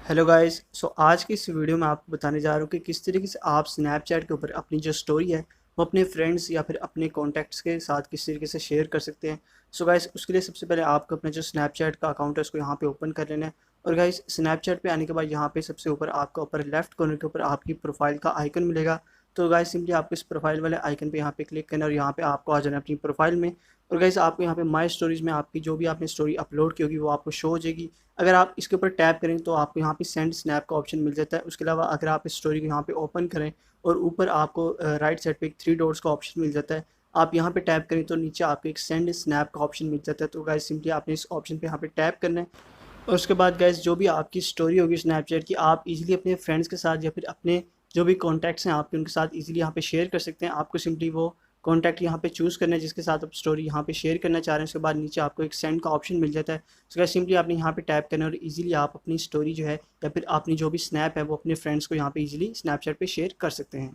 Hello guys. आज की इस वीडियो में आपको बताने जा रहा हूँ कि किस तरीके से आप स्नैपचैट के ऊपर अपनी जो स्टोरी है वो अपने फ्रेंड्स या फिर अपने कॉन्टैक्ट्स के साथ किस तरीके से शेयर कर सकते हैं। गाइस, उसके लिए सबसे पहले आपको अपना जो स्नैपचैट का अकाउंट है उसको यहाँ पे ओपन कर लेना है। और गाइस, स्नैपचैट पे आने के बाद यहाँ पे सबसे ऊपर आपको ऊपर लेफ्ट कॉर्नर के ऊपर आपकी प्रोफाइल का आइकन मिलेगा। तो गाइस, सिंपली आपको इस प्रोफाइल वाले आइकन पे यहाँ पे क्लिक करना है और यहाँ पे आपको आ जाना है अपनी प्रोफाइल में। और गाइस, आपको यहाँ पे माई स्टोरीज में आपकी जो भी आपने स्टोरी अपलोड की होगी वो आपको शो हो जाएगी। अगर आप इसके ऊपर टैप करें तो आपको यहाँ पे सेंड स्नैप का ऑप्शन मिल जाता है। उसके अलावा अगर आप इस स्टोरी को यहाँ पे ओपन करें और ऊपर आपको राइट साइड पे एक थ्री डॉट्स का ऑप्शन मिल जाता है। आप यहाँ पे टैप करें तो नीचे आपको एक सेंड स्नैप का ऑप्शन मिल जाता है। तो गाइस, सिंपली आपने इस ऑप्शन पे यहाँ पे टैप करना है। और उसके बाद गाइस, जो भी आपकी स्टोरी होगी स्नैपचैट की, आप इजीली अपने फ्रेंड्स के साथ या फिर अपने जो भी कॉन्टैक्ट्स हैं आपके उनके साथ इजीली यहाँ पे शेयर कर सकते हैं। आपको सिंपली वो कॉन्टैक्ट यहाँ पे चूज़ करना है जिसके साथ आप स्टोरी यहाँ पे शेयर करना चाह रहे हैं। उसके बाद नीचे आपको एक सेंड का ऑप्शन मिल जाता है। उसके बाद सिंपली आपने यहाँ पे टैप करना है और इजीली आप अपनी स्टोरी जो है या फिर अपनी जो भी स्नैप है वो अपने फ्रेंड्स को यहाँ पे इजीली स्नैपचैट पे शेयर कर सकते हैं।